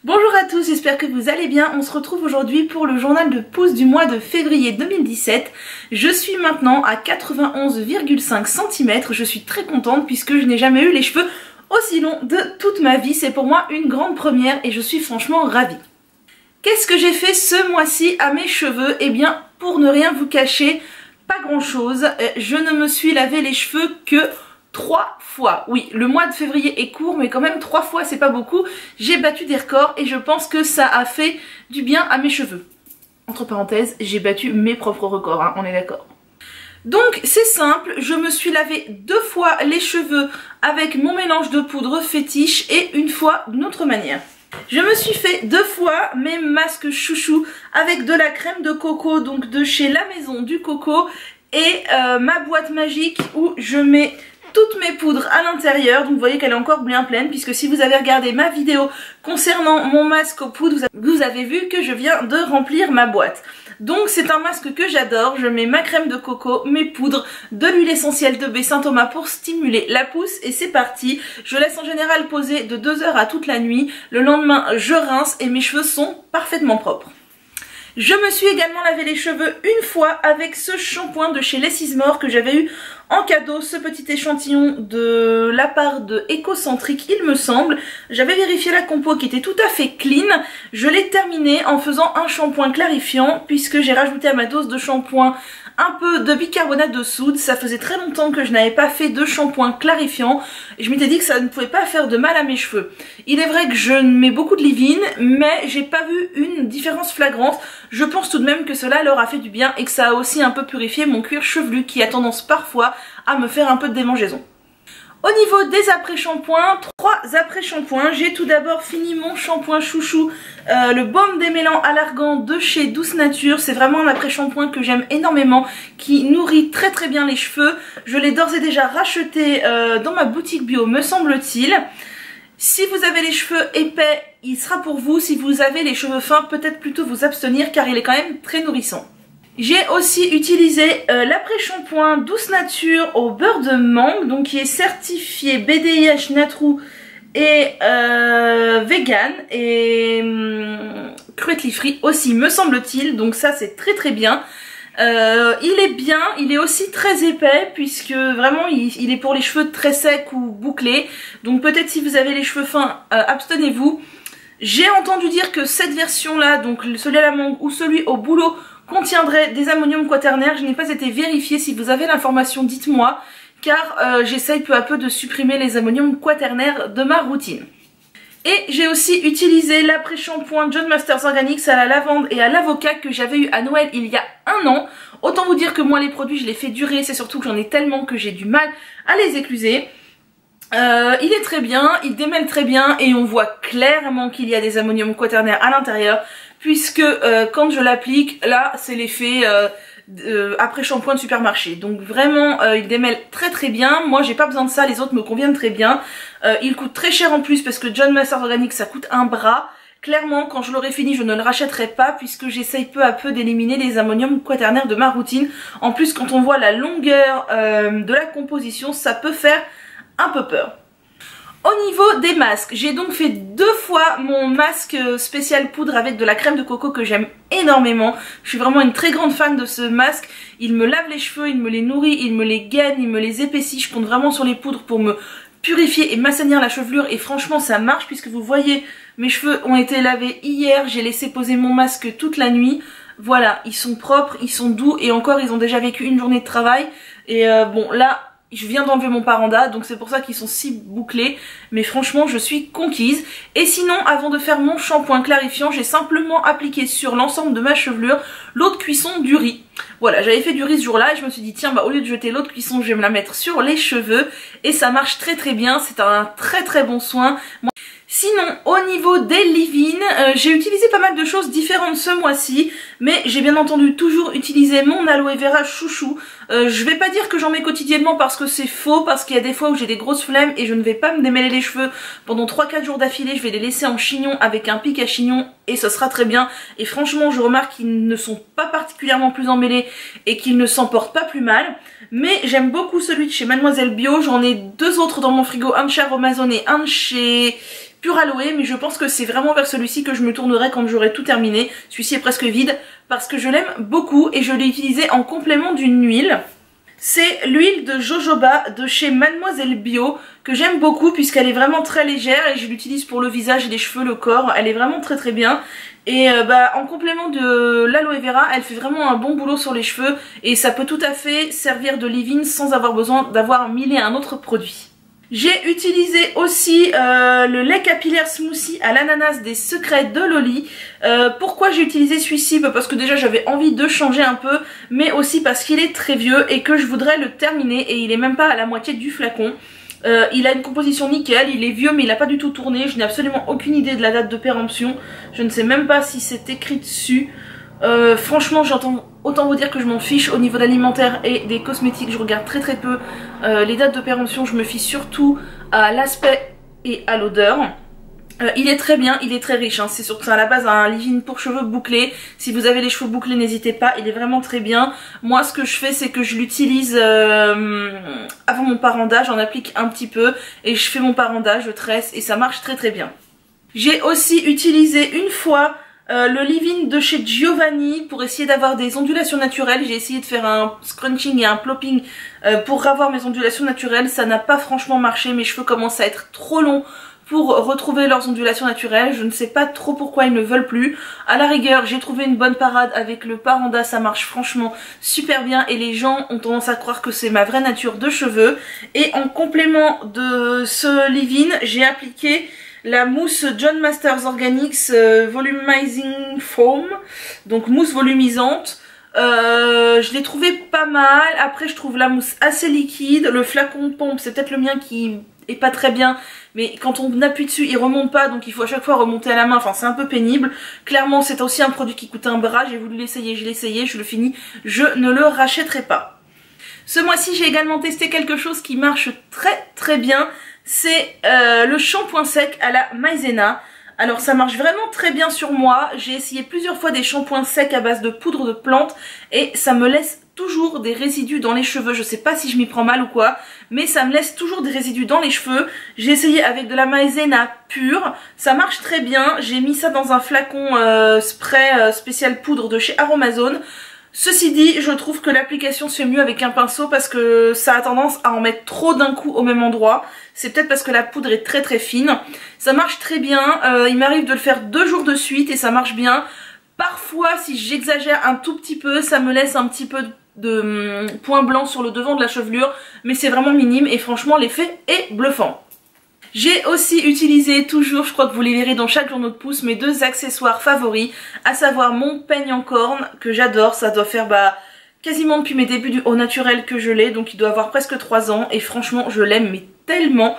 Bonjour à tous, j'espère que vous allez bien. On se retrouve aujourd'hui pour le journal de pouce du mois de février 2017. Je suis maintenant à 91,5 cm. Je suis très contente puisque je n'ai jamais eu les cheveux aussi longs de toute ma vie. C'est pour moi une grande première et je suis franchement ravie. Qu'est-ce que j'ai fait ce mois-ci à mes cheveux? Eh bien, pour ne rien vous cacher, pas grand-chose. Je ne me suis lavé les cheveux que 3 fois. Oui, le mois de février est court, mais quand même 3 fois, c'est pas beaucoup. J'ai battu des records et je pense que ça a fait du bien à mes cheveux. Entre parenthèses, j'ai battu mes propres records, hein, on est d'accord. Donc c'est simple, je me suis lavé 2 fois les cheveux avec mon mélange de poudre fétiche et une fois d'une autre manière. Je me suis fait 2 fois mes masques chouchou avec de la crème de coco, donc de chez La Maison du Coco, et ma boîte magique où je mets toutes mes poudres à l'intérieur. Donc vous voyez qu'elle est encore bien pleine, puisque si vous avez regardé ma vidéo concernant mon masque aux poudres, vous avez vu que je viens de remplir ma boîte. Donc c'est un masque que j'adore. Je mets ma crème de coco, mes poudres, de l'huile essentielle de baie Saint-Thomas pour stimuler la pousse et c'est parti. Je laisse en général poser de 2 heures à toute la nuit. Le lendemain je rince et mes cheveux sont parfaitement propres. Je me suis également lavé les cheveux une fois avec ce shampoing de chez Less Is More que j'avais eu en cadeau, ce petit échantillon de la part de Ecocentric il me semble. J'avais vérifié la compo qui était tout à fait clean. Je l'ai terminé en faisant un shampoing clarifiant puisque j'ai rajouté à ma dose de shampoing un peu de bicarbonate de soude. Ça faisait très longtemps que je n'avais pas fait de shampoing clarifiant et je m'étais dit que ça ne pouvait pas faire de mal à mes cheveux. Il est vrai que je mets beaucoup de leave-in mais j'ai pas vu une différence flagrante. Je pense tout de même que cela leur a fait du bien et que ça a aussi un peu purifié mon cuir chevelu qui a tendance parfois à me faire un peu de démangeaison. Au niveau des après-shampoings, 3 après-shampoings. J'ai tout d'abord fini mon shampoing chouchou, le baume démêlant à l'argan de chez Douce Nature. C'est vraiment un après-shampoing que j'aime énormément, qui nourrit très très bien les cheveux. Je l'ai d'ores et déjà racheté dans ma boutique bio, me semble-t-il. Si vous avez les cheveux épais, il sera pour vous. Si vous avez les cheveux fins, peut-être plutôt vous abstenir car il est quand même très nourrissant. J'ai aussi utilisé l'après-shampoing Douce Nature au beurre de mangue, donc qui est certifié BDIH Natrou et vegan et cruelty free aussi me semble-t-il, donc ça c'est très très bien. Il est bien, il est aussi très épais puisque vraiment il est pour les cheveux très secs ou bouclés, donc peut-être si vous avez les cheveux fins, abstenez-vous. J'ai entendu dire que cette version là, donc celui à la mangue ou celui au bouleau, contiendrait des ammonium quaternaire. Je n'ai pas été vérifiée. Si vous avez l'information, dites-moi, car j'essaye peu à peu de supprimer les ammonium quaternaire de ma routine. Et j'ai aussi utilisé l'après-shampoing John Masters Organics à la lavande et à l'avocat que j'avais eu à Noël il y a 1 an. Autant vous dire que moi les produits je les fais durer, c'est surtout que j'en ai tellement que j'ai du mal à les écluser. Il est très bien, il démêle très bien et on voit clairement qu'il y a des ammonium quaternaire à l'intérieur puisque quand je l'applique, là c'est l'effet après shampoing de supermarché. Donc vraiment il démêle très très bien. Moi j'ai pas besoin de ça, les autres me conviennent très bien. Il coûte très cher en plus parce que John Masters Organics ça coûte un bras. Clairement quand je l'aurai fini je ne le rachèterai pas puisque j'essaye peu à peu d'éliminer les ammonium quaternaire de ma routine. En plus quand on voit la longueur de la composition ça peut faire un peu peur. Au niveau des masques, j'ai donc fait 2 fois mon masque spécial poudre avec de la crème de coco que j'aime énormément. Je suis vraiment une très grande fan de ce masque. Il me lave les cheveux, il me les nourrit, il me les gaine, il me les épaissit. Je compte vraiment sur les poudres pour me purifier et m'assainir la chevelure et franchement ça marche puisque vous voyez mes cheveux ont été lavés hier. J'ai laissé poser mon masque toute la nuit. Voilà, ils sont propres, ils sont doux et encore ils ont déjà vécu une journée de travail. Et bon là... je viens d'enlever mon paranda, donc c'est pour ça qu'ils sont si bouclés. Mais franchement, je suis conquise. Et sinon, avant de faire mon shampoing clarifiant, j'ai simplement appliqué sur l'ensemble de ma chevelure l'eau de cuisson du riz. Voilà, j'avais fait du riz ce jour-là et je me suis dit, tiens, bah au lieu de jeter l'eau de cuisson, je vais me la mettre sur les cheveux. Et ça marche très très bien, c'est un très très bon soin. Sinon, au niveau des leave-in, j'ai utilisé pas mal de choses différentes ce mois-ci, mais j'ai bien entendu toujours utilisé mon aloe vera chouchou. Je vais pas dire que j'en mets quotidiennement parce que c'est faux, parce qu'il y a des fois où j'ai des grosses flemmes et je ne vais pas me démêler les cheveux pendant 3-4 jours d'affilée. Je vais les laisser en chignon avec un pic à chignon et ce sera très bien. Et franchement, je remarque qu'ils ne sont pas particulièrement plus emmêlés et qu'ils ne s'emportent pas plus mal. Mais j'aime beaucoup celui de chez Mademoiselle Bio. J'en ai 2 autres dans mon frigo, un de chez Aromazone et un de chez pur aloe, mais je pense que c'est vraiment vers celui-ci que je me tournerai quand j'aurai tout terminé. Celui-ci est presque vide parce que je l'aime beaucoup et je l'ai utilisé en complément d'une huile. C'est l'huile de jojoba de chez Mademoiselle Bio que j'aime beaucoup puisqu'elle est vraiment très légère et je l'utilise pour le visage, les cheveux, le corps. Elle est vraiment très bien. Et en complément de l'aloe vera, elle fait vraiment un bon boulot sur les cheveux et ça peut tout à fait servir de leave-in sans avoir besoin d'avoir mille et un autre produit. J'ai utilisé aussi le lait capillaire smoothie à l'ananas des Secrets de Loli. Pourquoi j'ai utilisé celui-ci? Parce que déjà j'avais envie de changer un peu, mais aussi parce qu'il est très vieux et que je voudrais le terminer et il est même pas à la moitié du flacon. Il a une composition nickel, il est vieux mais il n'a pas du tout tourné, je n'ai absolument aucune idée de la date de péremption, je ne sais même pas si c'est écrit dessus. Franchement autant vous dire que je m'en fiche au niveau d'alimentaire et des cosmétiques, je regarde très peu les dates de péremption, je me fie surtout à l'aspect et à l'odeur. Il est très bien, il est très riche, hein. C'est surtout à la base un leave-in pour cheveux bouclés. Si vous avez les cheveux bouclés, n'hésitez pas, il est vraiment très bien. Moi ce que je fais c'est que je l'utilise avant mon paranda, j'en applique un petit peu et je fais mon paranda, je tresse et ça marche très bien. J'ai aussi utilisé une fois le leave-in de chez Giovanni pour essayer d'avoir des ondulations naturelles. J'ai essayé de faire un scrunching et un plopping pour avoir mes ondulations naturelles. Ça n'a pas franchement marché, mes cheveux commencent à être trop longs pour retrouver leurs ondulations naturelles. Je ne sais pas trop pourquoi ils ne veulent plus. À la rigueur, j'ai trouvé une bonne parade avec le paranda, ça marche franchement super bien et les gens ont tendance à croire que c'est ma vraie nature de cheveux. Et en complément de ce leave-in, j'ai appliqué la mousse John Masters Organics Volumizing Foam, donc mousse volumisante. Je l'ai trouvé pas mal. Après je trouve la mousse assez liquide. Le flacon pompe, c'est peut-être le mien qui est pas très bien, mais quand on appuie dessus il remonte pas, donc il faut à chaque fois remonter à la main, enfin c'est un peu pénible. Clairement c'est aussi un produit qui coûte un bras, j'ai voulu l'essayer, je l'ai essayé, je le finis, je ne le rachèterai pas. Ce mois-ci j'ai également testé quelque chose qui marche très bien, c'est le shampoing sec à la maïzena. Alors ça marche vraiment très bien sur moi, j'ai essayé plusieurs fois des shampoings secs à base de poudre de plante et ça me laisse toujours des résidus dans les cheveux. Je sais pas si je m'y prends mal ou quoi, mais ça me laisse toujours des résidus dans les cheveux. J'ai essayé avec de la maïzena pure, ça marche très bien. J'ai mis ça dans un flacon spray spécial poudre de chez Aromazone. Ceci dit, je trouve que l'application se fait mieux avec un pinceau parce que ça a tendance à en mettre trop d'un coup au même endroit. C'est peut-être parce que la poudre est très fine. Ça marche très bien, il m'arrive de le faire 2 jours de suite et ça marche bien. Parfois, si j'exagère un tout petit peu, ça me laisse un petit peu de points blancs sur le devant de la chevelure, mais c'est vraiment minime et franchement l'effet est bluffant. J'ai aussi utilisé toujours, je crois que vous les verrez dans chaque journaux de pouce, mes 2 accessoires favoris, à savoir mon peigne en corne que j'adore, ça doit faire quasiment depuis mes débuts du Au Naturel que je l'ai, donc il doit avoir presque 3 ans et franchement je l'aime mais tellement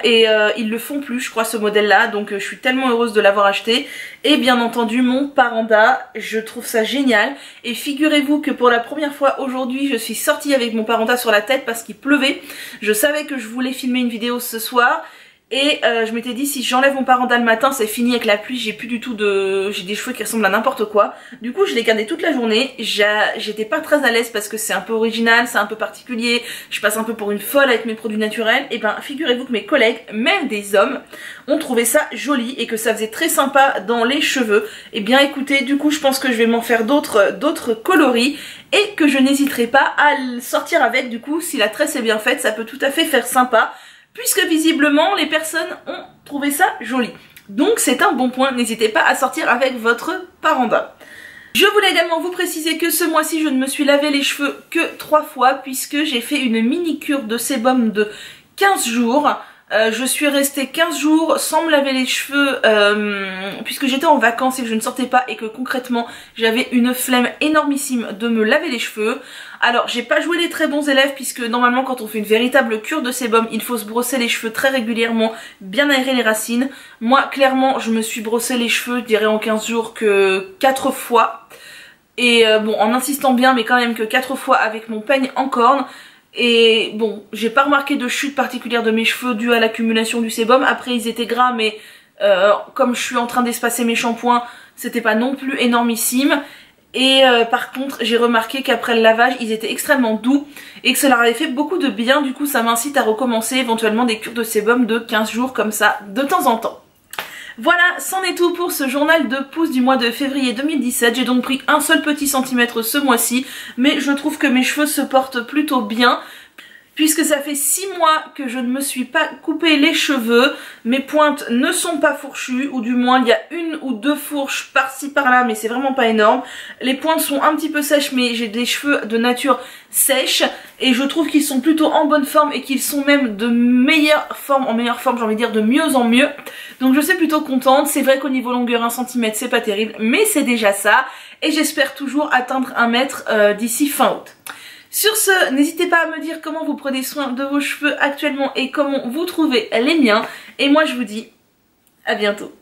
et ils le font plus je crois ce modèle là, donc je suis tellement heureuse de l'avoir acheté. Et bien entendu mon paranda, je trouve ça génial et figurez-vous que pour la première fois aujourd'hui je suis sortie avec mon paranda sur la tête parce qu'il pleuvait. Je savais que je voulais filmer une vidéo ce soir et je m'étais dit si j'enlève mon paranda le matin c'est fini avec la pluie, j'ai plus du tout de... j'ai des cheveux qui ressemblent à n'importe quoi. Du coup je l'ai gardé toute la journée, j'étais pas très à l'aise parce que c'est un peu original, c'est un peu particulier, je passe un peu pour une folle avec mes produits naturels. Et ben figurez-vous que mes collègues, même des hommes, ont trouvé ça joli et que ça faisait très sympa dans les cheveux. Et bien écoutez, du coup je pense que je vais m'en faire d'autres coloris et que je n'hésiterai pas à le sortir avec. Du coup si la tresse est bien faite ça peut tout à fait faire sympa, puisque visiblement les personnes ont trouvé ça joli. Donc c'est un bon point, n'hésitez pas à sortir avec votre paranda. Je voulais également vous préciser que ce mois-ci je ne me suis lavé les cheveux que 3 fois puisque j'ai fait une mini cure de sébum de 15 jours. Je suis restée 15 jours sans me laver les cheveux puisque j'étais en vacances et que je ne sortais pas et que concrètement j'avais une flemme énormissime de me laver les cheveux. Alors j'ai pas joué les très bons élèves puisque normalement quand on fait une véritable cure de sébum il faut se brosser les cheveux très régulièrement, bien aérer les racines. Moi clairement je me suis brossé les cheveux je dirais en 15 jours que 4 fois. Et bon en insistant bien mais quand même que 4 fois avec mon peigne en corne. Et bon, j'ai pas remarqué de chute particulière de mes cheveux due à l'accumulation du sébum. Après ils étaient gras mais comme je suis en train d'espacer mes shampoings, c'était pas non plus énormissime. Et par contre j'ai remarqué qu'après le lavage ils étaient extrêmement doux et que ça leur avait fait beaucoup de bien. Du coup ça m'incite à recommencer éventuellement des cures de sébum de 15 jours comme ça de temps en temps. Voilà, c'en est tout pour ce journal de pouce du mois de février 2017. J'ai donc pris un seul petit centimètre ce mois-ci, mais je trouve que mes cheveux se portent plutôt bien. Puisque ça fait 6 mois que je ne me suis pas coupé les cheveux, mes pointes ne sont pas fourchues, ou du moins il y a 1 ou 2 fourches par-ci par-là, mais c'est vraiment pas énorme. Les pointes sont un petit peu sèches, mais j'ai des cheveux de nature sèche, et je trouve qu'ils sont plutôt en bonne forme, et qu'ils sont même de meilleure forme en meilleure forme, j'ai envie de dire de mieux en mieux. Donc je suis plutôt contente. C'est vrai qu'au niveau longueur 1 cm c'est pas terrible, mais c'est déjà ça, et j'espère toujours atteindre 1 mètre d'ici fin août. Sur ce, n'hésitez pas à me dire comment vous prenez soin de vos cheveux actuellement et comment vous trouvez les miens. Et moi je vous dis à bientôt.